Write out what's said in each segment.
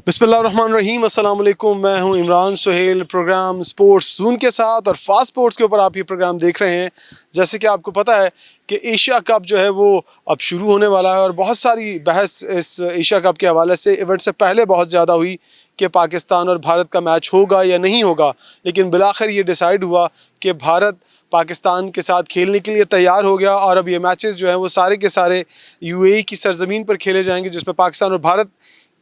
बिस्मिल्लाहिर्रहमानिर्रहीम, अस्सलाम वालेकुम। मैं हूं इमरान सुहेल, प्रोग्राम स्पोर्ट्स जून के साथ और फास्ट स्पोर्ट्स के ऊपर आप ये प्रोग्राम देख रहे हैं। जैसे कि आपको पता है कि एशिया कप जो है वो अब शुरू होने वाला है और बहुत सारी बहस इस एशिया कप के हवाले से इवेंट से पहले बहुत ज़्यादा हुई कि पाकिस्तान और भारत का मैच होगा या नहीं होगा, लेकिन बिलाखिर ये डिसाइड हुआ कि भारत पाकिस्तान के साथ खेलने के लिए तैयार हो गया और अब ये मैचेस जो हैं वो सारे के सारे यूएई की सरजमीन पर खेले जाएंगे, जिसमें पाकिस्तान और भारत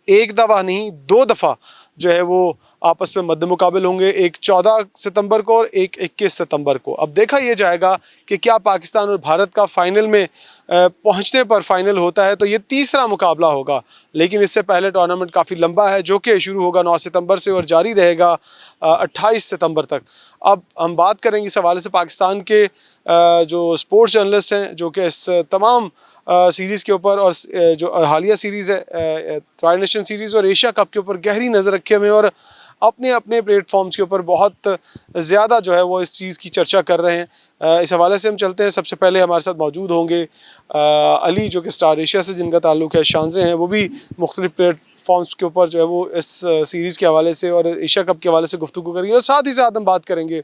एक दफ़ा नहीं दो दफ़ा जो है वो आपस में मद्दे मुकाबिल होंगे, एक 14 सितंबर को और एक 21 सितंबर को। अब देखा यह जाएगा कि क्या पाकिस्तान और भारत का फ़ाइनल में पहुंचने पर फ़ाइनल होता है तो ये तीसरा मुकाबला होगा, लेकिन इससे पहले टूर्नामेंट काफ़ी लंबा है जो कि शुरू होगा 9 सितंबर से और जारी रहेगा 28 सितंबर तक। अब हम बात करेंगे इस हवाले से पाकिस्तान के जो स्पोर्ट्स जर्नलिस्ट हैं जो कि इस तमाम सीरीज़ के ऊपर और जो हालिया सीरीज़ है ट्राई नेशन सीरीज़ और एशिया कप के ऊपर गहरी नज़र रखे हुए और अपने अपने प्लेटफॉर्म्स के ऊपर बहुत ज़्यादा जो है वो इस चीज़ की चर्चा कर रहे हैं। इस हवाले से हम चलते हैं। सबसे पहले हमारे साथ मौजूद होंगे अली, जो कि स्टार एशिया से जिनका ताल्लुक़ है, शानज़े हैं, वो भी मुख्तलिफ प्लेटफॉर्म्स के ऊपर जो है वो इस सीरीज़ के हवाले से और एशिया कप के हवाले से गुफ्तगू करेंगे और साथ ही साथ हम बात करेंगे।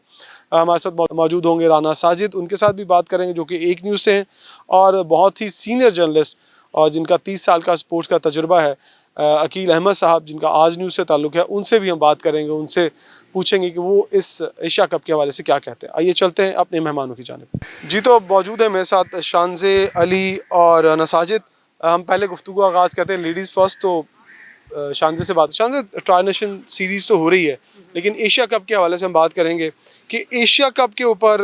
हमारे साथ मौजूद होंगे राना साजिद, उनके साथ भी बात करेंगे जो कि एक न्यूज़ से हैं और बहुत ही सीनियर जर्नलिस्ट और जिनका 30 साल का स्पोर्ट्स का तजुर्बा है, अकील अहमद साहब, जिनका आज न्यूज़ से ताल्लुक़ है, उनसे भी हम बात करेंगे, उनसे पूछेंगे कि वो इस एशिया कप के हवाले से क्या कहते हैं। आइए चलते हैं अपने मेहमानों की जानिब। जी, तो मौजूद है मेरे साथ शानज़े, अली और राना साजिद। हम पहले गुफ्तगू आगाज़ करते हैं लेडीज़ फर्स्ट। तो शानज़े से बात, शानज़े, ट्राई नेशन सीरीज़ तो हो रही है लेकिन एशिया कप के हवाले से हम बात करेंगे कि एशिया कप के ऊपर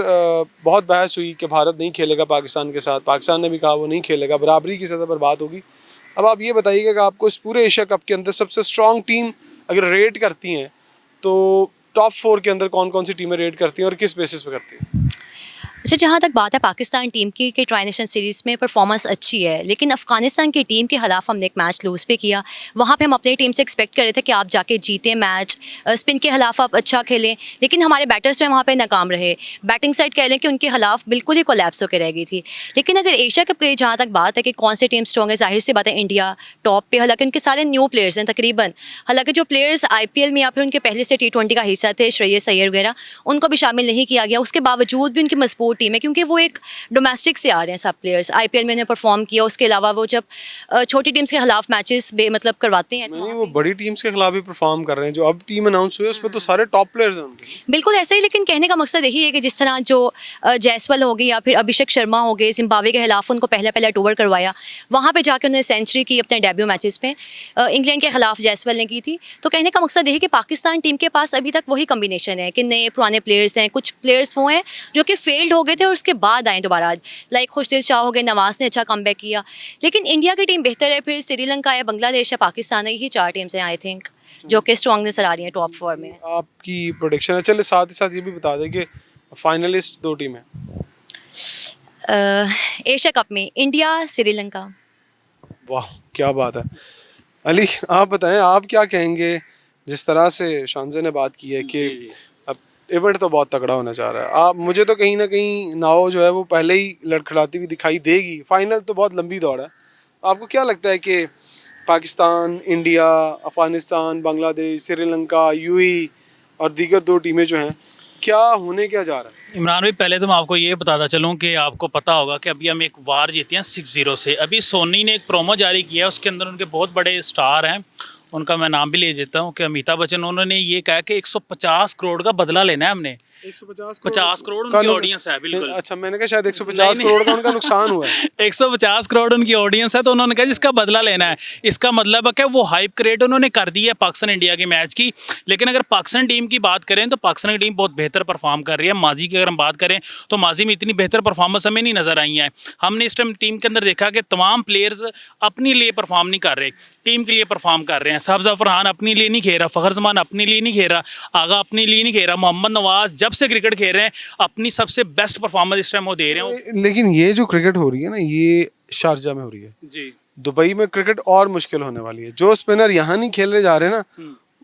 बहुत बहस हुई कि भारत नहीं खेलेगा पाकिस्तान के साथ। पाकिस्तान ने भी कहा वो नहीं खेलेगा, बराबरी की सतह पर बात होगी। अब आप ये बताइएगा कि आपको इस पूरे एशिया कप के अंदर सबसे स्ट्रॉन्ग टीम अगर रेट करती हैं तो टॉप 4 के अंदर कौन कौन सी टीमें रेट करती हैं और किस बेसिस पे करती हैं? अच्छा, जहाँ तक बात है पाकिस्तान टीम की कि ट्राई नेशन सीरीज़ में परफॉर्मेंस अच्छी है, लेकिन अफ़गानिस्तान की टीम के खिलाफ हमने एक मैच लूज़ पे किया। वहाँ पे हम अपनी टीम से एक्सपेक्ट कर रहे थे कि आप जाके जीतें मैच, स्पिन के खिलाफ आप अच्छा खेलें, लेकिन हमारे बैटर्स में वहाँ पे नाकाम रहे। बैटिंग साइड कह लें कि उनके खिलाफ बिल्कुल ही कोलैप्स होकर रह गई थी। लेकिन अगर एशिया कप की जहाँ तक बात है कि कौन सी टीम स्ट्रॉन्ग है, ज़ाहिर सी बात है इंडिया टॉप पे, हालांकि उनके सारे न्यू प्लेयर्स हैं तकरीबन। हालांकि जो प्लेयर्स IPL में या फिर उनके पहले से T20 का हिस्सा थे, श्रेयस अय्यर वगैरह, उनको भी शामिल नहीं किया गया। उसके बावजूद भी उनकी मजबूत टीम है क्योंकि वो एक डोमेस्टिक से आ रहे हैं सब प्लेयर्स। IPL में उन्हें परफॉर्म किया। उसके अलावा वो जब छोटी टीम्स के खिलाफ मैचेस मतलब करवाते हैं नहीं, वो बड़ी टीम्स के खिलाफ भी परफॉर्म कर रहे हैं। जो अब टीम अनाउंस हुई है उसमें तो सारे टॉप प्लेयर्स हैं। बिल्कुल ऐसा ही, लेकिन कहने का मकसद यही है कि जिस तरह जो जायसवाल हो गए या फिर अभिषेक शर्मा हो गए, जिम्बाब्वे के खिलाफ उनको पहले टूर करवाया, वहाँ पे जाकर उन्होंने सेंचुरी की अपने डेब्यू मैचेस पे। इंग्लैंड के खिलाफ जायसवाल ने की थी। तो कहने का मकसद यही कि पाकिस्तान टीम के पास अभी तक वही कम्बिनेशन है कि नए पुराने प्लेयर्स हैं। कुछ प्लेयर्स वो हैं जो कि फेल्ड हो गए थे और उसके बाद आए दोबारा, लाइक खुशदिल शाह हो गए, नवाज ने अच्छा कमबैक किया। लेकिन इंडिया की टीम बेहतर है, फिर श्रीलंका है, बांग्लादेश है, पाकिस्तान है, यही 4 टीम्स हैं आई थिंक जो कि स्ट्रॉन्ग नजर आ रही हैं टॉप 4 में। आपकी प्रोडिक्शन है? चलिए साथ ही साथ ये भी बता दें कि फाइनलिस्ट 2 टीमें एशिया कप में इंडिया, श्रीलंका। वाह, क्या बात है। अली, आप बताएं, आप क्या कहेंगे? जिस तरह से शानज़े ने बात की है कि अब इवेंट तो बहुत तगड़ा होने जा रहा है। आप, मुझे तो कहीं ना कहीं नाव जो है वो पहले ही लड़खड़ाती हुई दिखाई देगी। फाइनल तो बहुत लंबी दौड़ है। आपको क्या लगता है कि पाकिस्तान, इंडिया, अफ़गानिस्तान, बांग्लादेश, श्रीलंका, यूएई और दीगर 2 टीमें जो हैं, क्या होने क्या जा रहा है? इमरान भाई, पहले तो मैं आपको ये बताता चलूँ कि आपको पता होगा कि अभी हम एक वार जीते हैं 6-0 से। अभी सोनी ने एक प्रोमो जारी किया है, उसके अंदर उनके बहुत बड़े स्टार हैं, उनका मैं नाम भी ले देता हूँ कि अमिताभ बच्चन। उन्होंने ये कहा कि 150 करोड़ का बदला लेना है हमने। 50 करोड़ उनकी ऑडियंस है। बिल्कुल। अच्छा, मैंने कहा शायद 150 करोड़ का उनका नुकसान हुआ है। 150 करोड़ उनकी ऑडियंस है, तो उन्होंने कहा जिसका बदला लेना है। इसका मतलब है कि वो हाइप क्रिएट उन्होंने कर दी है पाकिस्तान इंडिया के मैच की। लेकिन अगर पाकिस्तान टीम की बात करें तो पाकिस्तान की टीम बहुत बेहतर परफॉर्म कर रही है। माजी की अगर हम बात करें तो माजी में इतनी बेहतर परफॉर्मेंस हमें नहीं नजर आई है। हमने इस टाइम टीम के अंदर देखा कि तमाम प्लेयर्स अपने लिए परफॉर्म नहीं कर रहे, टीम के लिए परफॉर्म कर रहे हैं। साहब फरहान अपने लिए नहीं खेल रहा, फ़खर जमान अपने लिए नहीं खेल रहा, आगा अपने लिए नहीं खेल रहा, मोहम्मद नवाज जब से क्रिकेट खेल रहे हैं अपनी सबसे बेस्ट परफॉर्मेंस इस टाइम वो दे रहे हैं। लेकिन ये जो क्रिकेट हो रही है ना, ये शारजा में हो रही है जी। दुबई में क्रिकेट और मुश्किल होने वाली है। जो स्पिनर यहाँ नहीं खेलने जा रहे ना,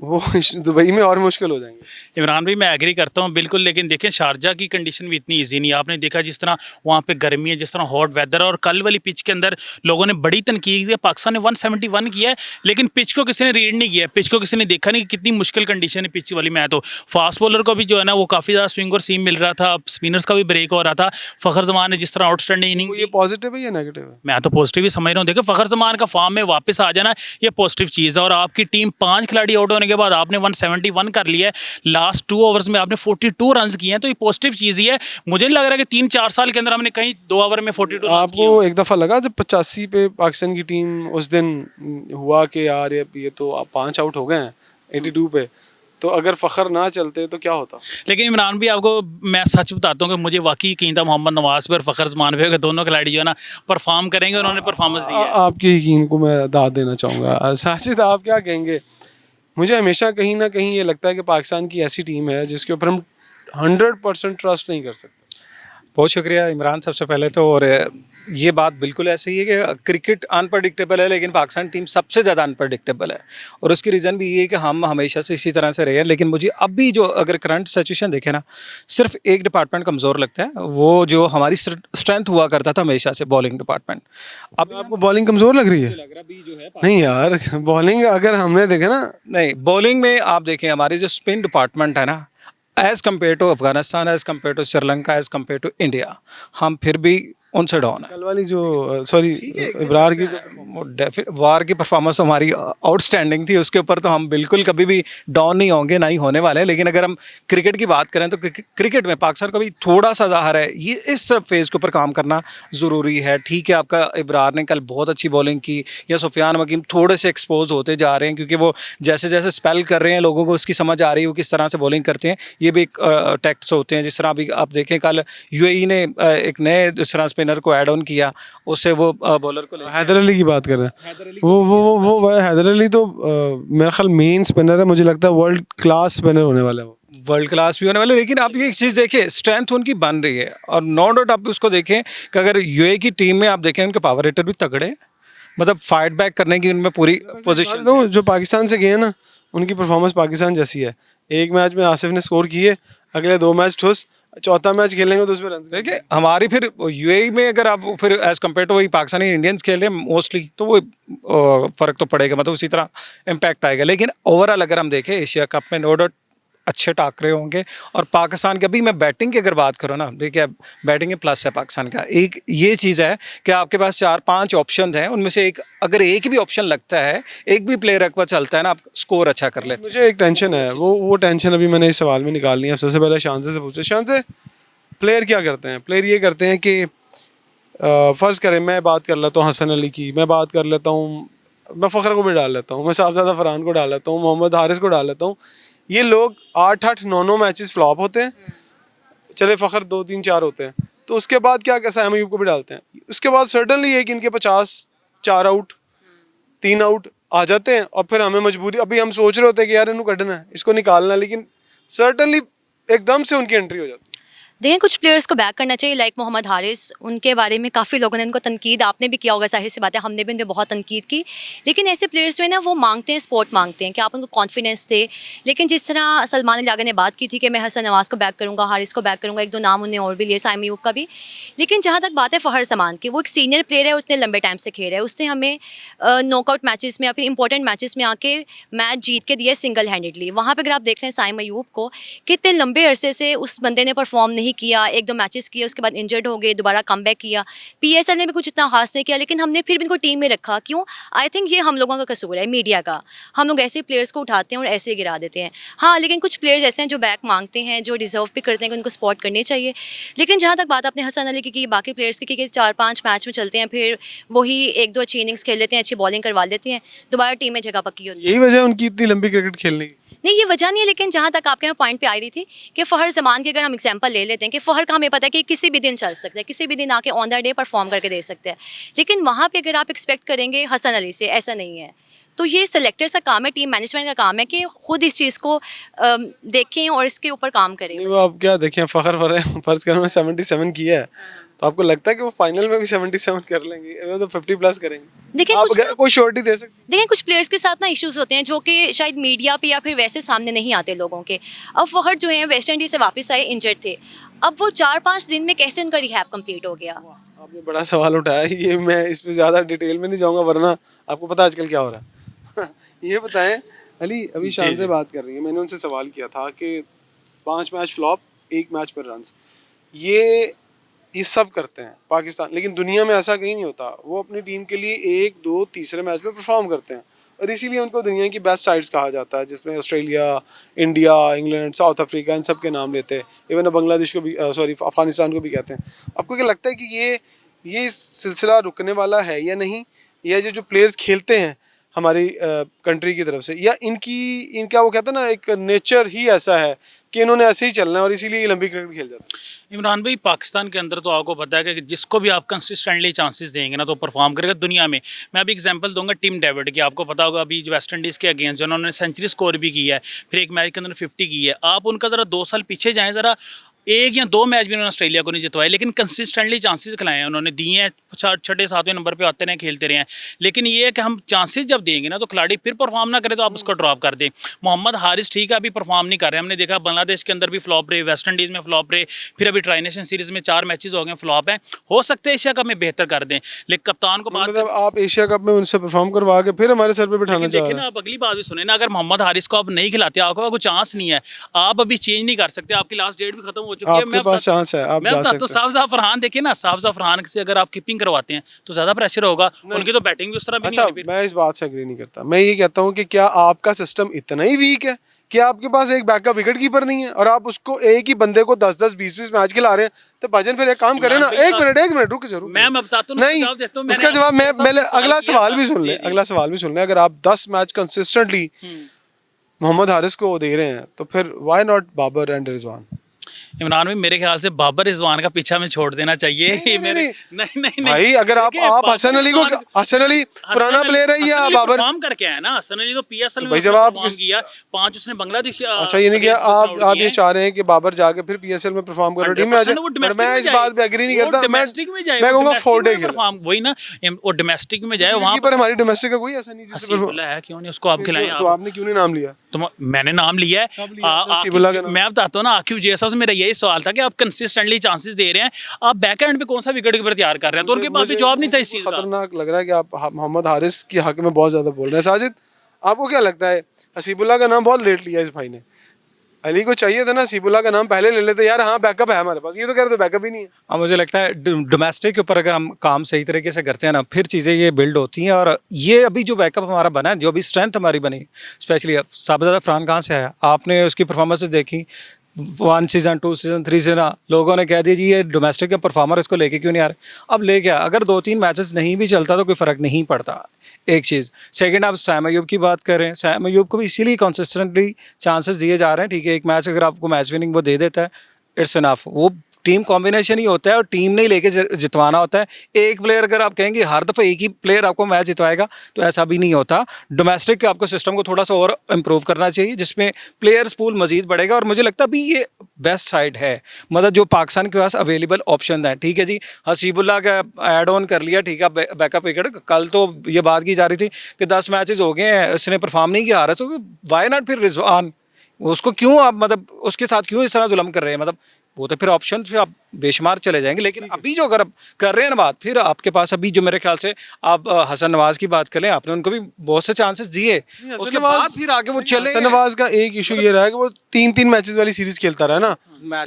वो दुबई में और मुश्किल हो जाएंगे। इमरान भाई मैं एग्री करता हूँ बिल्कुल, लेकिन देखें शारजा की कंडीशन भी इतनी इजी नहीं है। आपने देखा जिस तरह वहाँ पे गर्मी है, जिस तरह हॉट वेदर है, और कल वाली पिच के अंदर लोगों ने बड़ी तनकीद की। पाकिस्तान ने 171 किया है, लेकिन पिच को किसी ने रीड नहीं किया, पिच को किसी ने देखा नहीं कि कितनी मुश्किल कंडीशन है पिच वाली में। तो फास्ट बॉलर को भी जो है ना वो काफ़ी ज़्यादा स्विंग और सीम मिल रहा था, स्पिनर्स का भी ब्रेक हो रहा था। फ़खर जमान ने जिस तरह आउटस्टैंडिंग इनिंग, ये पॉजिटिव है या नेगेटिव है? मैं तो पॉजिटिव ही समझ रहा हूँ। देखो फ़खर जमान का फॉर्म में वापस आ जाना ये पॉजिटिव चीज़ है, और आपकी टीम 5 खिलाड़ी आउट होने के बाद आपने 171 कर लिया है, लास्ट 2 ओवर्स में आपने 42 रन किए हैं, तो ये पॉजिटिव चीज़ ही है। मुझे नहीं लग रहा कि 3-4 साल के अंदर हमने कहीं 2 ओवर में 42 रन किए। आपको एक दफ़ा लगा जब 85 पे पाकिस्तान की टीम उस दिन हुआ कि यार ये तो 5 आउट हो गए हैं 82 पे, तो अगर फ़खर ना चलते तो क्या होता? लेकिन इमरान भी आपको मैं सच बताता हूँ कि मुझे वाकई यकीन था मोहम्मद नवाज पे और फ़खर जमान पे, दोनों खिलाड़ी जो है ना परफॉर्म करेंगे, उन्होंने परफॉर्मेंस दी है। आपके यकीन को मैं दाद देना चाहूँगा। साजिद आप क्या कहेंगे? मुझे हमेशा कहीं ना कहीं ये लगता है कि पाकिस्तान की ऐसी टीम है जिसके ऊपर हम 100% ट्रस्ट नहीं कर सकते। बहुत शुक्रिया इमरान सबसे पहले तो। और ये बात बिल्कुल ऐसे ही है कि क्रिकेट अनप्रडिक्टेबल है, लेकिन पाकिस्तान टीम सबसे ज़्यादा अनप्रडिक्टेबल है, और उसकी रीज़न भी ये है कि हम हमेशा से इसी तरह से रहे हैं। लेकिन मुझे अब भी जो अगर करंट सिचुएशन देखे ना, सिर्फ एक डिपार्टमेंट कमज़ोर लगता है, वो जो हमारी स्ट्रेंथ हुआ करता था हमेशा से, बॉलिंग डिपार्टमेंट। अब आपको बॉलिंग कमज़ोर लग रही है? लग रहा भी जो है नहीं यार, बॉलिंग अगर हमने देखा ना, नहीं, बॉलिंग में आप देखें हमारी जो स्पिन डिपार्टमेंट है ना, as compare to Afghanistan, as compare to Sri Lanka, as compare to India, हम फिर भी उनसे डाउन है। कल वाली जो सॉरी इब्रार की वार की परफॉर्मेंस हमारी आउटस्टैंडिंग थी, उसके ऊपर तो हम बिल्कुल कभी भी डाउन नहीं होंगे, ना ही होने वाले हैं। लेकिन अगर हम क्रिकेट की बात करें तो क्रिकेट में पाकिस्तान का भी थोड़ा सा ज़ाहिर है ये इस फेज़ के ऊपर काम करना ज़रूरी है। ठीक है, आपका इब्रार ने कल बहुत अच्छी बॉलिंग की, या सुफियान वकीम थोड़े से एक्सपोज होते जा रहे हैं, क्योंकि वो जैसे जैसे स्पेल कर रहे हैं लोगों को उसकी समझ आ रही है वो किस तरह से बॉलिंग करते हैं। ये भी एक टैक्ट्स होते हैं। जिस तरह अभी आप देखें कल यूएई ने एक नए जिस तरह स्पिनर को ऐड ऑन किया, उससे वो बॉलर को हैदर अली की बात कर रहे हैं, वो हैदर अली तो मेरा ख्याल मेन स्पिनर है, मुझे लगता है वर्ल्ड क्लास स्पिनर होने वाला है वो, वर्ल्ड क्लास भी होने वाले। लेकिन आप ये एक चीज़ देखिए, स्ट्रेंथ उनकी बन रही है, और नो डाउट आप उसको देखें कि अगर यूए की टीम में आप देखें उनके पावर रेटर भी तगड़े हैं, मतलब फाइट बैक करने की उनमें पूरी पोजीशन। तो जो पाकिस्तान से गए ना उनकी परफॉर्मेंस पाकिस्तान जैसी है। एक मैच में आसिफ ने स्कोर किए, अगले 2 मैच ठुस, चौथा मैच खेलेंगे तो उसमें रन देखिए हमारी फिर यूएई में अगर आप फिर एज़ कम्पेयर टू वही पाकिस्तानी इंडियंस खेल रहे हैं मोस्टली, तो वो फ़र्क तो पड़ेगा, मतलब उसी तरह इम्पैक्ट आएगा। लेकिन ओवरऑल अगर हम देखें एशिया कप में नो डाउट अच्छे टाकरे होंगे। और पाकिस्तान की अभी मैं बैटिंग की अगर बात करूँ ना, देखिए बैटिंग में प्लस है पाकिस्तान का। एक ये चीज़ है कि आपके पास 4-5 ऑप्शन हैं, उनमें से अगर एक भी ऑप्शन लगता है, एक भी प्लेयर अगर चलता है ना, आप स्कोर अच्छा कर लेते हैं। मुझे एक टेंशन है, वो टेंशन अभी मैंने इस सवाल में निकालनी है। सबसे पहले शानसे से पूछे, शानसे प्लेयर क्या करते हैं? प्लेयर ये करते हैं कि फ़र्ज़ करें मैं बात कर लेता हूँ हसन अली की, मैं बात कर लेता हूँ, मैं फ़खर को भी डाल लेता हूँ, मैं साहबजादा फरहान को डाल लेता हूँ, मोहम्मद हारिस को डाल लेता हूँ। ये लोग 8-8, 9-9 मैचेस फ्लॉप होते हैं, चले फ़खर 2-3-4 होते हैं, तो उसके बाद क्या साइम अयूब को भी डालते हैं। उसके बाद सर्टनली है कि इनके 50 4 आउट 3 आउट आ जाते हैं, और फिर हमें मजबूरी, अभी हम सोच रहे होते हैं कि यार इनको कढ़ना है, इसको निकालना है, लेकिन सर्टनली एकदम से उनकी एंट्री हो जाती है। देखिए कुछ प्लेयर्स को बैक करना चाहिए, लाइक मोहम्मद हारिस, उनके बारे में काफ़ी लोगों ने उनको तनकीद, आपने भी किया होगा, जाहिर सी बात है हमने भी उनपे बहुत तनकीद की। लेकिन ऐसे प्लेयर्स जो है ना वो मांगते हैं, सपोर्ट मांगते हैं कि आप उनको कॉन्फिडेंस दे। लेकिन जिस तरह सलमान अली आगा ने बात की थी कि मैं हसन नवाज को बैक करूँगा, हारिस को बैक करूँगा, 1-2 नाम उन्हें और भी लिए, साइम अयूब का भी। लेकिन जहाँ तक बात है फ़खर जमान की, वो एक सीनियर प्लेयर है, उतने लंबे टाइम से खेल रहा है, उसने हमें नॉकआउट मैचेस में या फिर इंपॉर्टेंट मैचेस में आके मैच जीत के दिया सिंगल हैंडेडली। वहाँ पर अगर आप देख लें साइम अयूब को, कितने लंबे अरसे से उस बंदे ने परफॉर्म नहीं किया, 1-2 मैचेस किए, उसके बाद इंजर्ड हो गए, दोबारा कमबैक किया। पीएसएल ने भी कुछ इतना खास नहीं किया, लेकिन हमने फिर भी इनको टीम में रखा। क्यों? आई थिंक ये हम लोगों का कसूर है, मीडिया का। हम लोग ऐसे प्लेयर्स को उठाते हैं और ऐसे गिरा देते हैं। हाँ, लेकिन कुछ प्लेयर्स ऐसे हैं जो बैक मांगते हैं, जो डिजर्व भी करते हैं कि उनको सपोर्ट करनी चाहिए। लेकिन जहाँ तक बात आपने हसन अली की, बाकी प्लेयर्स की, कि 4-5 मैच में चलते हैं, फिर वही 1-2 अच्छी इनिंग्स खेल लेते हैं, अच्छी बॉलिंग करवा लेते हैं, दोबारा टीम में जगह पक्की होती है। यही वजह है उनकी इतनी लंबी क्रिकेट खेलने की? नहीं, ये वजह नहीं है, लेकिन जहाँ तक आपके मैं पॉइंट पे आ रही थी कि फ़खर जमान की अगर हम एग्जांपल ले लेते हैं कि फ़खर का हमें पता है कि किसी भी दिन चल सकता है, किसी भी दिन आके ऑन द डे परफॉर्म करके दे सकते हैं। लेकिन वहाँ पे अगर आप एक्सपेक्ट करेंगे हसन अली से, ऐसा नहीं है। तो ये सेलेक्टर्स का काम है, टीम मैनेजमेंट का काम है कि खुद इस चीज़ को देखें और इसके ऊपर काम करें। नहीं, वो आप क्या देखें, फ़खर फ़र्ज़ करो 77 किया है, तो आपको लगता है कि वो फाइनल में भी 77 कर लेंगे, वो तो 50 प्लस करेंगे? देखिए आप कुछ कोई श्योरिटी दे सकते? देखिए कुछ प्लेयर्स के साथ ना इश्यूज होते हैं जो कि शायद मीडिया पे या फिर वैसे सामने नहीं आते लोगों के। अब फहद जो है वेस्ट इंडीज से वापस आए, इंजर्ड थे, अब वो 4-5 दिन में कैसे उनका रिहैब कंप्लीट हो गया? आपने बड़ा सवाल उठाया, ये मैं इस पे ज़्यादा डिटेल में नहीं जाऊंगा वरना आपको पता है आजकल क्या हो रहा है। ये बताएं, अली अभी शान से बात कर रही है, मैंने उनसे सवाल किया था कि 5 मैच फ्लॉप, 1 मैच पर रन्स, ये सब करते हैं पाकिस्तान, लेकिन दुनिया में ऐसा कहीं नहीं होता। वो अपनी टीम के लिए 1, 2, तीसरे मैच में परफॉर्म करते हैं और इसीलिए उनको दुनिया की बेस्ट साइड्स कहा जाता है, जिसमें Australia, India, England, South Africa, इन सब के नाम लेते हैं। इवन बांग्लादेश को भी अफगानिस्तान को भी कहते हैं। आपको क्या लगता है कि ये सिलसिला रुकने वाला है या नहीं, या जो प्लेयर्स खेलते हैं हमारी कंट्री की तरफ से, या इनका वो कहते हैं ना एक नेचर ही ऐसा है कि इन्होंने ऐसे ही चलना है और इसीलिए लंबी क्रिकेट खेल जाते हैं? इमरान भाई, पाकिस्तान के अंदर तो आपको पता है कि जिसको भी आप कंसिस्टेंटली चांसेस देंगे ना तो परफॉर्म करेगा दुनिया में। मैं अभी एग्जांपल दूंगा टिम डेविड की, आपको पता होगा अभी वेस्ट इंडीज़ के अगेंस्ट जो उन्होंने सेंचुरी स्कोर भी की है, फिर एक मैच के अंदर 50 की है। आप उनका ज़रा 2 साल पीछे जाएँ ज़रा, 1 या 2 मैच भी उन्होंने ऑस्ट्रेलिया को नहीं जितवाए, लेकिन कंसिस्टेंटली चांसेस खिलाए हैं उन्होंने, दिए हैं, 6-7वें नंबर पे आते रहे, खेलते रहे हैं। लेकिन ये है कि हम चांसेस जब देंगे ना तो खिलाड़ी फिर परफॉर्म ना करे तो आप उसको ड्रॉप कर दें। मोहम्मद हारिस ठीक है, अभी परफॉर्म नहीं कर रहे, हमने देखा बांग्लादेश के अंदर भी फ्लॉप रहे, वेस्ट इंडीज़ में फ्लॉप रहे, फिर अभी ट्राई नेशन सीरीज़ में 4 मैचेस हो गए फ्लॉप हैं। हो सकता है एशिया कप में बेहतर कर दें, लेकिन कप्तान को बात मतलब आप एशिया कप में उनसे परफॉर्म करवा के फिर हमारे सर पे बिठाना चाह देखिए रहे ना, हैं? आप अगली बात भी सुने ना, अगर मोहम्मद हारिस को आप नहीं खिलाते, आपका कोई चांस नहीं है, आप अभी चेंज नहीं कर सकते, आपकी लास्ट डेट भी खत्म हो चुकी है। आपके पास चांस है, आप जा सकते हैं। साहब फरहान देखिए ना, साहब फरहान से अगर आप कीपिंग करवाते हैं तो ज्यादा प्रेशर होगा, उनकी तो बैटिंग भी उस तरह भी अच्छा, नहीं है। मैं इस बात से एग्री नहीं करता। मैं ये कहता हूँ कि क्या आपका सिस्टम इतना ही वीक है कि आपके पास एक बैकअप विकेट कीपर नहीं है और आप उसको एक ही बंदे को 10-10, 20-20 मैच खिला रहे हैं? तो भाईजान फिर एक काम करें ना, एक मिनट रुक जरूर। मैं बताता हूँ, नहीं, उसका जवाब मैं अगला सवाल भी सुन ले, अगला सवाल भी सुन ले। अगर आप 10 मैच कंसिस्टेंटली मोहम्मद हारिस को दे रहे हैं तो फिर why not Babar and Rizwan? Imran भाई, मेरे ख्याल से बाबर रिजवान का पीछा में छोड़ देना चाहिए। नहीं भाई, अगर आप हसन अली को, हसन अली पुराना प्लेयर है या बाबर? परफॉर्म करके आया ना हसन अली, तो पीएसएल में भाई जब आप परफॉर्म किया, 5 उसने बांग्लादेश। अच्छा, ये नहीं किया आप ये चाह रहे हैं कि बाबर जाके फिर पीएसएल में परफॉर्म करे, टीम में आ जाए? मैं इस बात पे एग्री नहीं करता। डोमेस्टिक में जाए, मैं कहूंगा 4 डे परफॉर्म, वही ना, वो डोमेस्टिक में जाए वहां पर। हमारी डोमेस्टिक का कोई ऐसा नहीं हसीबुल्लाह है, क्यों नहीं उसको आप खिलाएं? तो आपने क्यों नहीं नाम लिया? तो मैंने नाम लिया है। हसीबुल्लाह का नाम। मैं बताता हूँ ना, आकिब जी साहब से मेरा यही सवाल था कि आप कंसिस्टेंटली चांसेस दे रहे हैं, आप बैक एंड पे कौन सा विकेट कीपर तैयार कर रहे हैं? तो उनके पास भी जवाब नहीं था इस चीज का। खतरनाक लग रहा है कि आप मोहम्मद हारिस के हक में बहुत ज्यादा बोल रहे हैं। साजिद, आपको क्या लगता है? हसीबुल्लाह का नाम बहुत लेट लिया इस भाई ने। अली को चाहिए था ना हसीबुल्लाह का नाम पहले ले लेते यार। हाँ, बैकअप है हमारे पास, ये तो कह रहे थे बैकअप ही नहीं है। हाँ, मुझे लगता है डोमेस्टिक के ऊपर अगर हम काम सही तरीके से करते हैं ना, फिर चीज़ें ये बिल्ड होती हैं। और ये अभी जो बैकअप हमारा बना है, जो अभी स्ट्रेंथ हमारी बनी, स्पेशली साबित फरहान कहाँ से आया? आपने उसकी परफॉर्मेंसेज देखी, 1 सीज़न, 2 सीज़न, 3 सीज़न, लोगों ने कह दिया जी ये डोमेस्टिक के परफॉर्मर, इसको लेके क्यों नहीं आ रहे? अब ले गया। अगर 2-3 मैचेस नहीं भी चलता तो कोई फ़र्क नहीं पड़ता, एक चीज़। सेकंड, आप सैम अयूब की बात करें, सैम अयूब को भी इसीलिए कंसिस्टेंटली चांसेस दिए जा रहे हैं। ठीक है, एक मैच अगर आपको मैच विनिंग वो दे देता है, इट्स इनफ। वो टीम कॉम्बिनेशन ही होता है और टीम ने ही लेके जितवाना होता है। एक प्लेयर, अगर आप कहेंगे हर दफ़ा एक ही प्लेयर आपको मैच जितवाएगा तो ऐसा भी नहीं होता। डोमेस्टिक के आपको सिस्टम को थोड़ा सा और इम्प्रूव करना चाहिए, जिसमें प्लेयर्स पूल मजीद बढ़ेगा। और मुझे लगता है अभी ये बेस्ट साइड है, मतलब जो पाकिस्तान के पास अवेलेबल ऑप्शन है। ठीक है जी, हसीबुल्लाह का ऐड ऑन कर लिया, ठीक है, बैकअप विकेट। कल तो ये बात की जा रही थी कि 10 मैचेस हो गए हैं, इसने परफॉर्म नहीं किया, हारा, तो वाई नॉट फिर रिजवान? उसको क्यों आप, मतलब उसके साथ क्यों इस तरह जुल्म कर रहे हैं? मतलब वो तो फिर ऑप्शन फिर आप बेशुमार चले जाएंगे। लेकिन अभी जो अगर आप कर रहे हैं ना बात, फिर आपके पास अभी जो मेरे ख्याल से आप हसन नवाज की बात करें, आपने उनको भी बहुत से चांसेस दिए, उसके बाद फिर आगे वो चले। हसन नवाज का एक इशू ये रहा है कि वो 3-3 मैचेस वाली सीरीज खेलता रहा ना,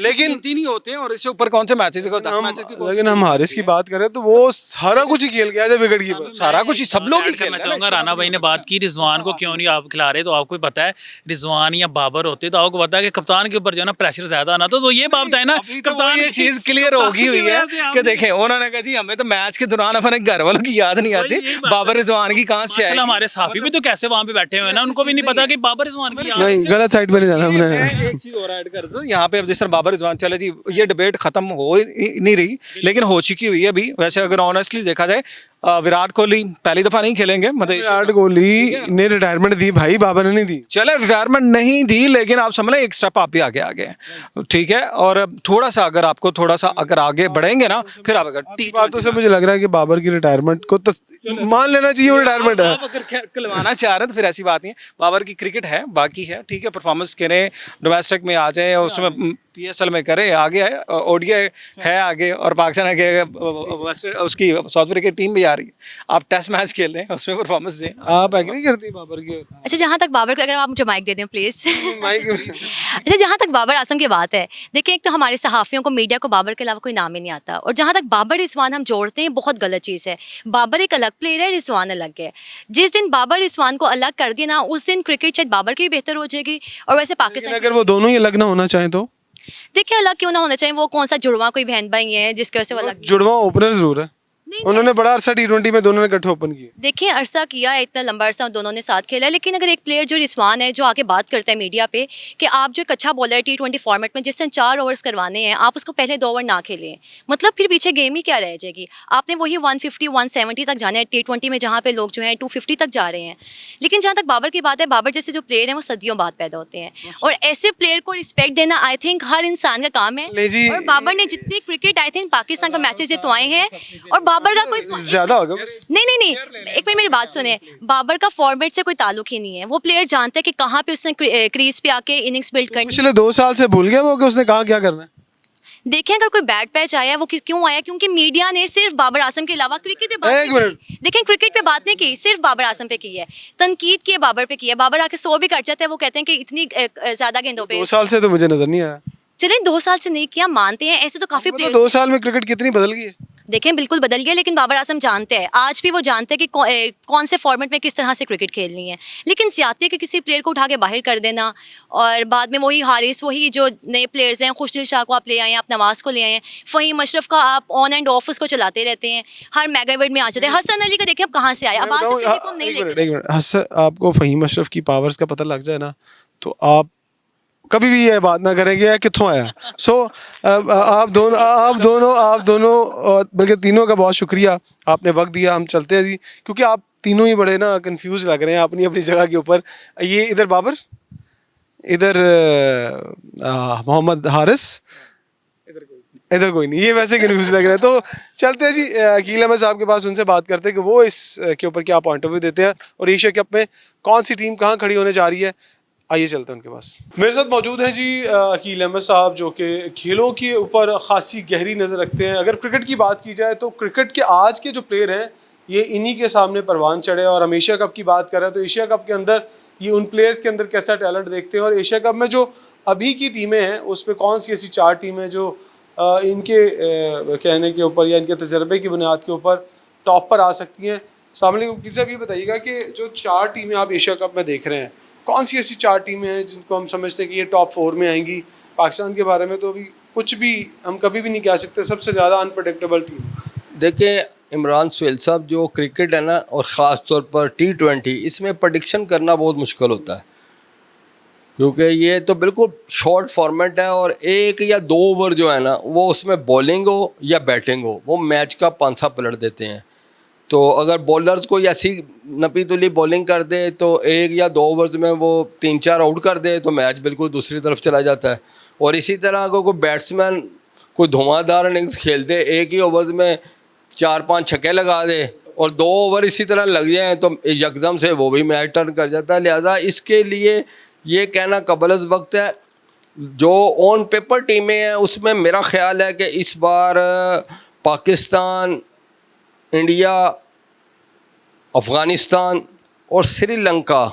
लेकिन 3 ही होते हैं और इससे ऊपर कौन से मैचेस? 10 मैचेस की। लेकिन हम हारिस की बात करें तो वो सारा कुछ ही खेल गया था, विकेट कीपर सारा कुछ ही, सब लोग ही खेलना चाहूंगा। राना भाई ने बात की रिजवान को क्यों नहीं आप खिला रहे, तो आपको पता है रिजवान या बाबर होते तो आपको पता है कि कप्तान के ऊपर जो है ना प्रेशर ज्यादा आना था। तो ये बात है ना, कप्तान ये चीज क्लियर होगी हुई है कि देखें, उन्होंने कहा जी हमें तो मैच के दौरान अपने घर वालों की याद नहीं आती, बाबर रिजवान की कहां से आई? हमारे साफी भी तो कैसे वहां पे बैठे हुए हैं ना, उनको भी नहीं पता कि बाबर रिजवान की नहीं, गलत साइड पे नहीं जाना हमने। एक चीज और ऐड कर दो यहाँ पे। अब जिस तरह बाबर रिजवान, चले जी ये डिबेट खत्म हो नहीं रही, लेकिन हो चुकी हुई है अभी। वैसे अगर ऑनेस्टली देखा जाए, विराट कोहली पहली दफ़ा नहीं खेलेंगे मतलब विराट कोहली ने रिटायरमेंट दी भाई, बाबर ने नहीं दी। चले रिटायरमेंट नहीं दी, लेकिन आप समझ लें एक स्टेप आप भी आगे आ गए हैं, ठीक है। और थोड़ा सा अगर आपको थोड़ा सा अगर आगे बढ़ेंगे ना, फिर आप अगर बातों से मुझे लग रहा है कि बाबर की रिटायरमेंट को मान लेना चाहिए, वो रिटायरमेंट है। आप अगर खिलवाना चाह रहे हैं तो फिर ऐसी बात नहीं है। बाबर की क्रिकेट है, बाकी है, ठीक है, परफॉर्मेंस करें, डोमेस्टिक में आ जाए, उसमें PSL में करे, आगे है, ODI है आगे, और पाकिस्तान आगे उसकी साउथ अफ्रीका की टीम भी आ रही है। आप टेस्ट मैच खेल रहे हैं, उसमें परफॉर्मेंस दें। आप एग्री करती है बाबर के? अच्छा, जहाँ तक बाबर, अगर आप मुझे माइक दे दें प्लीज़। माइक अच्छा, जहाँ तक बाबर आजम की बात है, देखिए एक तो हमारे सहाफ़ियों को, मीडिया को बाबर के अलावा कोई नाम ही नहीं आता, और जहाँ तक बाबर रिजवान हम जोड़ते हैं, बहुत गलत चीज़ है। बाबर एक अलग प्लेयर है, रिजवान अलग है। जिस दिन बाबर रिजवान को अलग कर दिया ना, उस दिन क्रिकेट शायद बाबर की भी बेहतर हो जाएगी। और वैसे पाकिस्तान, अगर वो दोनों ही अलग ना होना चाहें तो देखिए अलग क्यों ना होना चाहिए, वो कौन सा जुड़वा कोई बहन भाई है जिसकी वजह से वो अलग। जुड़वा ओपनर जरूर है, नहीं, उन्होंने बड़ा अरसा T20 में दोनों ने इकट्ठे ओपन किए। देखिए अरसा किया है, इतना लंबा अरसा दोनों ने साथ खेला है, लेकिन अगर एक प्लेयर जो रिजवान है, जो आके बात करता है मीडिया पे कि आप जो एक अच्छा बॉलर है T20 फॉर्मेट में, जिससे 4 ओवर्स करवाने हैं, आप उसको पहले 2 ओवर ना खेलें, मतलब फिर पीछे गेम ही क्या रह जाएगी। आपने वही 150 170 तक जाना है T20 में, जहाँ पे लोग जो हैं 250 तक जा रहे हैं। लेकिन जहाँ तक बाबर की बात है, बाबर जैसे जो प्लेयर हैं वो सदियों बाद पैदा होते हैं, और ऐसे प्लेयर को रिस्पेक्ट देना आई थिंक हर इंसान का काम है। ले जी। और बाबर ने जितनी क्रिकेट आई थिंक पाकिस्तान का मैचेस जितवाए हैं, और बाबर का कोई ज्यादा होगा बस। नहीं, एक मिनट मेरी बात सुने। बाबर का फॉर्मेट से कोई ताल्लुक ही नहीं है। वो प्लेयर जानते हैं कि कहाँ पे उसने क्रीज पे आके इनिंग्स बिल्ड करनी। पिछले 2 साल से भूल गया वो कि उसने कहा क्या करना है। देखें अगर कोई बैड पैच आया, वो क्यों आया? क्योंकि मीडिया ने सिर्फ बाबर आजम के अलावा क्रिकेट पे बात एक नहीं मिनट। की। देखें क्रिकेट पे बात नहीं की, सिर्फ बाबर आजम पे की है, तनकीद की है बाबर पे की है। बाबर आके 100 भी कर जाते हैं, वो कहते हैं कि इतनी ज्यादा गेंदों पे। 2 साल से तो मुझे नजर नहीं आया। चलें 2 साल से नहीं किया, मानते हैं, ऐसे तो काफी मतलब प्लेयर 2 साल में क्रिकेट कितनी बदल गई है। देखें बिल्कुल बदल गया, लेकिन बाबर आजम जानते हैं, आज भी वो जानते हैं कि कौन से फॉर्मेट में किस तरह से क्रिकेट खेलनी है। लेकिन ज्यादती के किसी प्लेयर को उठा के बाहर कर देना, और बाद में वही हारिस, वही जो नए प्लेयर्स हैं, खुशदिल शाह को आप ले आए हैं, आप नवाज को ले आए हैं, फ़हीम अशरफ का आप ऑन एंड ऑफ उसको चलाते रहते हैं, हर मेगा इवेंट में आ जाते हैं। हसन अली का देखिए अब कहाँ से आया, अब नहीं एक लेते। मिनट, हसन, आपको फ़हीम अशरफ की पावर्स का पता लग जाए ना, तो आप कभी भी ये बात ना करेंगे यार कित्थों आया। सो आप दोनों बल्कि तीनों का बहुत शुक्रिया, आपने वक्त दिया। हम चलते हैं जी, क्योंकि आप तीनों ही बड़े ना कंफ्यूज लग रहे हैं अपनी अपनी जगह के ऊपर। ये इधर बाबर, इधर मोहम्मद हारिस, इधर कोई नहीं, ये वैसे कंफ्यूज लग रहा है। तो चलते हैं जी अकील अहमद साहब के पास, उनसे बात करते हैं कि वो इस के ऊपर क्या पॉइंट ऑफ व्यू देते हैं, और एशिया कप में कौन सी टीम कहाँ खड़ी होने जा रही है। आइए चलते हैं उनके पास। मेरे साथ मौजूद हैं जी अकील अहमद साहब, जो कि खेलों के ऊपर ख़ासी गहरी नज़र रखते हैं। अगर क्रिकेट की बात की जाए तो क्रिकेट के आज के जो प्लेयर हैं, ये इन्हीं के सामने परवान चढ़े। और हम एशिया कप की बात कर रहे हैं तो एशिया कप के अंदर ये उन प्लेयर्स के अंदर कैसा टैलेंट देखते हैं, और एशिया कप में जो अभी की टीमें हैं उसमें कौन सी ऐसी 4 टीमें जो इनके कहने के ऊपर या इनके तजर्बे की बुनियाद के ऊपर टॉप पर आ सकती हैं। सामने वकील साहब ये बताइएगा कि जो 4 टीमें आप एशिया कप में देख रहे हैं, कौन सी ऐसी 4 टीमें हैं जिनको हम समझते हैं कि ये टॉप 4 में आएंगी। पाकिस्तान के बारे में तो अभी कुछ भी हम कभी भी नहीं कह सकते, सबसे ज़्यादा अनप्रडिक्टेबल टीम। देखिए इमरान सुहेल साहब, जो क्रिकेट है ना, और ख़ास तौर पर T20, इसमें प्रडिक्शन करना बहुत मुश्किल होता है, क्योंकि ये तो बिल्कुल शॉर्ट फॉर्मेट है, और 1 या 2 ओवर जो है ना, वो उसमें बॉलिंग हो या बैटिंग हो, वो मैच का पांसा पलट देते हैं। तो अगर बॉलर्स कोई ऐसी नपी तुली बॉलिंग कर दे तो 1 या 2 ओवर्स में वो 3-4 आउट कर दे, तो मैच बिल्कुल दूसरी तरफ चला जाता है। और इसी तरह अगर कोई बैट्समैन कोई धुआंधार इनिंग्स खेल दे, 1 ही ओवर्स में 4-5 छक्के लगा दे, और 2 ओवर इसी तरह लग जाए, तो यकदम से वो भी मैच टर्न कर जाता है। लिहाजा इसके लिए ये कहना कबल वक्त है। जो ऑन पेपर टीमें हैं उसमें मेरा ख्याल है कि इस बार पाकिस्तान, इंडिया, अफ़गानिस्तान और श्रीलंका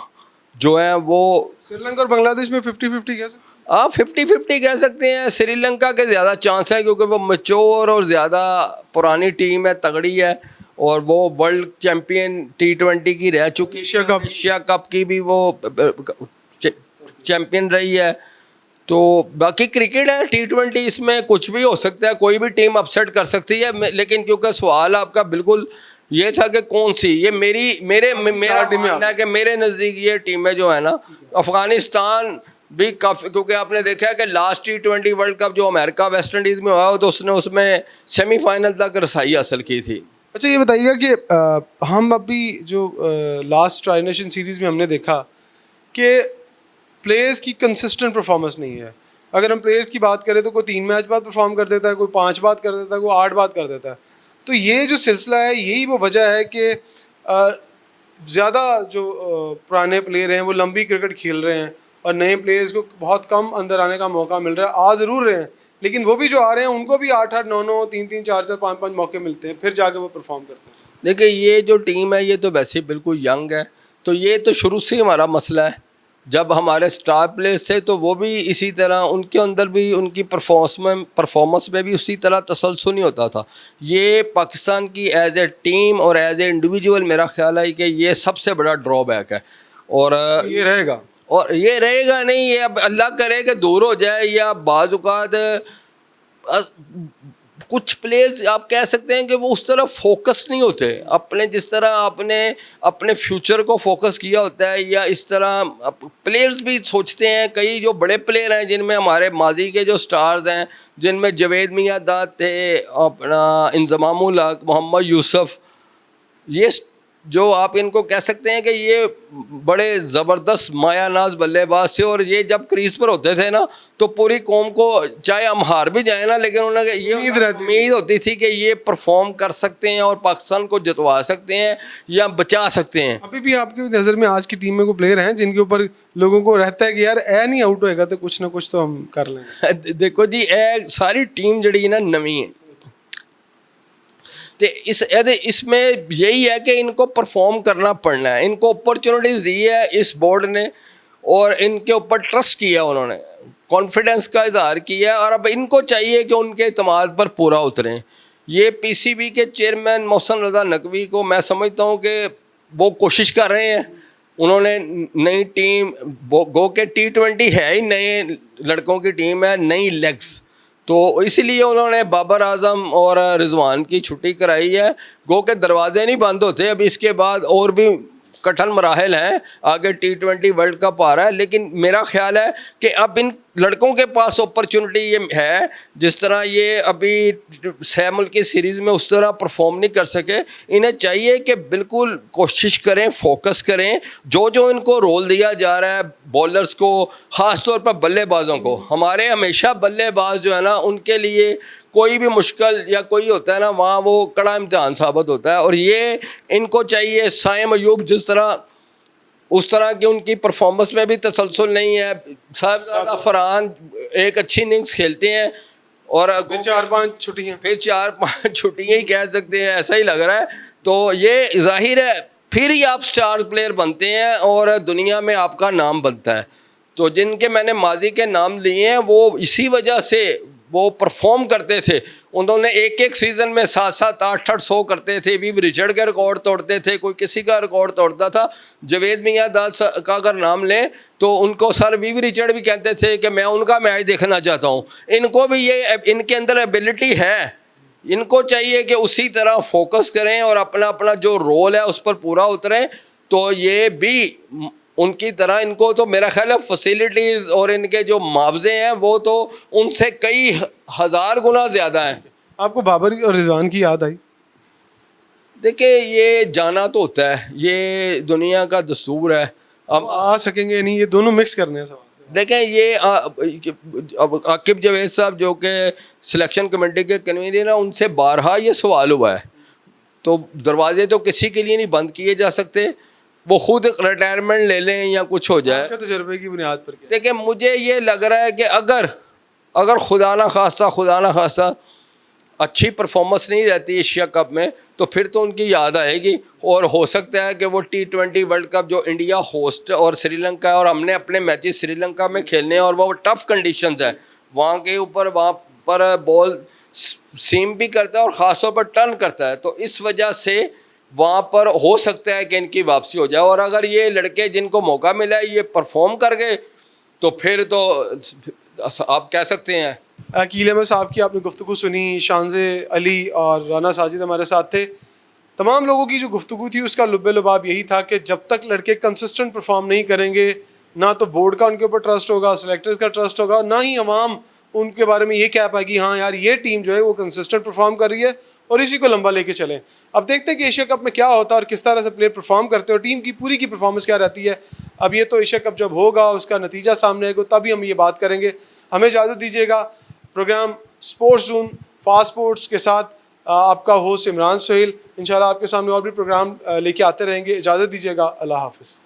जो है वो, श्रीलंका और बांग्लादेश में 50-50 कह सकते हैं। आप 50-50 कह सकते हैं। श्रीलंका के ज़्यादा चांस है क्योंकि वो मैच्योर और ज़्यादा पुरानी टीम है, तगड़ी है, और वो वर्ल्ड चैम्पियन T20 की रह चुकी, एशिया कप की भी वो चैम्पियन रही है। तो बाकी क्रिकेट है, T20, इसमें कुछ भी हो सकता है, कोई भी टीम अपसेट कर सकती है। लेकिन क्योंकि सवाल आपका बिल्कुल ये था कि कौन सी, ये मेरा मानना है कि मेरे नज़दीक ये टीमें जो है ना, अफ़गानिस्तान भी काफ़ी, क्योंकि आपने देखा है कि लास्ट T20 वर्ल्ड कप जो अमेरिका वेस्ट इंडीज़ में हुआ, तो उसने उसमें सेमीफाइनल तक रसाई हासिल की थी। अच्छा ये बताइएगा कि हम अभी जो लास्ट ट्राई नेशन सीरीज़ में हमने देखा कि प्लेयर्स की कंसिस्टेंट परफॉर्मेंस नहीं है। अगर हम प्लेयर्स की बात करें तो कोई 3 मैच बाद परफॉर्म कर देता है, कोई 5 बाद कर देता है, कोई 8 बाद कर देता है। तो ये जो सिलसिला है यही वो वजह है कि ज़्यादा जो पुराने प्लेयर हैं वो लंबी क्रिकेट खेल रहे हैं और नए प्लेयर्स को बहुत कम अंदर आने का मौका मिल रहा है। आ ज़रूर रहे हैं लेकिन वो भी जो आ रहे हैं उनको भी 8-8, 9-9, 3-3, 4-4, 5-5 मौके मिलते हैं, फिर जाके वो परफॉर्म करते हैं। देखिए ये जो टीम है ये तो वैसे ही बिल्कुल यंग है, तो ये तो शुरू से ही हमारा मसला है। जब हमारे स्टार प्लेयर्स थे तो वो भी इसी तरह, उनके अंदर भी उनकी परफॉर्मेंस में भी उसी तरह तसलसल नहीं होता था। ये पाकिस्तान की एज ए टीम और एज ए इंडिविजुअल मेरा ख्याल है कि ये सबसे बड़ा ड्रॉबैक है। और ये रहेगा और ये रहेगा नहीं, ये अब अल्लाह करे कि दूर हो जाए, या बाज़-औक़ात कुछ प्लेयर्स आप कह सकते हैं कि वो उस तरह फोकस नहीं होते अपने, जिस तरह आपने अपने फ्यूचर को फोकस किया होता है, या इस तरह प्लेयर्स भी सोचते हैं। कई जो बड़े प्लेयर हैं जिनमें हमारे माजी के जो स्टार्स हैं, जिनमें जावेद मियांदाद थे, अपना इंज़मामुल हक, मोहम्मद यूसुफ, ये जो आप इनको कह सकते हैं कि ये बड़े ज़बरदस्त मायानाज बल्लेबाज थे, और ये जब क्रीज पर होते थे ना तो पूरी कौम को, चाहे हम हार भी जाए ना, लेकिन उन्हें ये उम्मीद होती थी कि ये परफॉर्म कर सकते हैं और पाकिस्तान को जितवा सकते हैं या बचा सकते हैं। अभी भी आपकी नज़र में आज की टीम में कोई प्लेयर हैं जिनके ऊपर लोगों को रहता है कि यार ए नहीं आउट होएगा तो कुछ ना कुछ तो हम कर लेंगे? देखो जी, सारी टीम जड़ी ना नवी है, तो इसमें यही है कि इनको परफॉर्म करना पड़ना है। इनको अपॉर्चुनिटीज़ दी है इस बोर्ड ने और इनके ऊपर ट्रस्ट किया, उन्होंने कॉन्फिडेंस का इजहार किया, और अब इनको चाहिए कि उनके इत्मीनान पर पूरा उतरें। ये पीसीबी के चेयरमैन मोहसिन रज़ा नकवी को मैं समझता हूँ कि वो कोशिश कर रहे हैं। उन्होंने नई टीम, गो के T20 है ही नए लड़कों की टीम है, नई लेग्स, तो इसीलिए उन्होंने बाबर आजम और रिजवान की छुट्टी कराई है। गो के दरवाजे नहीं बंद होते, अभी इसके बाद और भी कठिन मराहल हैं, आगे T20 वर्ल्ड कप आ रहा है, लेकिन मेरा ख्याल है कि अब इन लड़कों के पास अपॉर्चुनिटी ये है। जिस तरह ये अभी 6 मुल्क की सीरीज़ में उस तरह परफॉर्म नहीं कर सके, इन्हें चाहिए कि बिल्कुल कोशिश करें, फोकस करें। जो जो इनको रोल दिया जा रहा है बॉलर्स को, ख़ास तौर पर बल्लेबाजों को, हमारे हमेशा बल्लेबाज जो है ना, उनके लिए कोई भी मुश्किल या कोई होता है ना, वहाँ वो कड़ा इम्तिहान साबित होता है। और ये इनको चाहिए, साइम अयूब जिस तरह, उस तरह की उनकी परफॉर्मेंस में भी तसलसल नहीं है। साहिबजादा फरहान एक अच्छी इनिंग्स खेलते हैं और फिर 4-5 छुट्टियाँ, फिर 4-5 छुट्टियाँ ही कह सकते हैं, ऐसा ही लग रहा है। तो ये जाहिर है फिर ही आप स्टार प्लेयर बनते हैं और दुनिया में आपका नाम बनता है। तो जिनके मैंने माजी के नाम लिए हैं वो इसी वजह से वो परफॉर्म करते थे। उन्होंने एक एक सीज़न में 7-7, 8-8 100 करते थे। वीव रिचर्ड के रिकॉर्ड तोड़ते थे, कोई किसी का रिकॉर्ड तोड़ता था। जावेद मियांदाद का अगर नाम लें तो उनको सर वीव रिचर्ड भी कहते थे कि मैं उनका मैच देखना चाहता हूँ। इनको भी ये, इनके अंदर एबिलिटी है, इनको चाहिए कि उसी तरह फोकस करें और अपना अपना जो रोल है उस पर पूरा उतरें। तो ये भी उनकी तरह, इनको तो मेरा ख्याल है फैसिलिटीज़ और इनके जो मुआवजे हैं वो तो उनसे कई हज़ार गुना ज़्यादा हैं। आपको बाबर और रिजवान की याद आई? देखिए ये जाना तो होता है, ये दुनिया का दस्तूर है। हम आ सकेंगे नहीं, ये दोनों मिक्स करने हैं सवाल। देखें ये अब आकिब जावेद साहब जो कि सिलेक्शन कमेटी के कन्वीनर हैं, उनसे बारहा ये सवाल हुआ है। तो दरवाजे तो किसी के लिए नहीं बंद किए जा सकते, वो खुद रिटायरमेंट ले लें या कुछ हो जाए। आपके तजर्बे की बुनियाद पर क्या? देखिए मुझे ये लग रहा है कि अगर खुदा ना खास्ता अच्छी परफॉर्मेंस नहीं रहती एशिया कप में, तो फिर तो उनकी याद आएगी। और हो सकता है कि वो T20 वर्ल्ड कप जो इंडिया होस्ट और श्रीलंका है, और हमने अपने मैचेस श्रीलंका में खेलने हैं और वो टफ़ कंडीशंस हैं वहाँ के ऊपर, वहाँ पर बॉल सीम भी करता है और ख़ास तौर पर टर्न करता है। तो इस वजह से वहाँ पर हो सकता है कि इनकी वापसी हो जाए। और अगर ये लड़के जिनको मौका मिला है ये परफॉर्म कर गए तो फिर तो आप कह सकते हैं। अकील अहमद साहब की आपने गुफ्तगू सुनी, शानज़े अली और राना साजिद हमारे साथ थे। तमाम लोगों की जो गुफ्तगू थी उसका लुब्बे लुबाब यही था कि जब तक लड़के कंसिस्टेंट परफॉर्म नहीं करेंगे, ना तो बोर्ड का उनके ऊपर ट्रस्ट होगा, सेलेक्टर्स का ट्रस्ट होगा, ना ही अवाम उनके बारे में ये कह पाए कि हाँ यार ये टीम जो है वो कंसिस्टेंट परफॉर्म कर रही है और इसी को लंबा लेके चलें। अब देखते हैं कि एशिया कप में क्या होता है और किस तरह से प्लेयर परफॉर्म करते हैं और टीम की पूरी की परफॉर्मेंस क्या रहती है। अब ये तो एशिया कप जब होगा उसका नतीजा सामने आएगा तभी हम ये बात करेंगे। हमें इजाज़त दीजिएगा। Programme sports zone fast sports के साथ आपका होस्ट इमरान सुहेल, इंशाल्लाह आपके सामने और भी प्रोग्राम लेके आते रहेंगे। इजाज़त दीजिएगा। अल्लाह हाफ़िज़।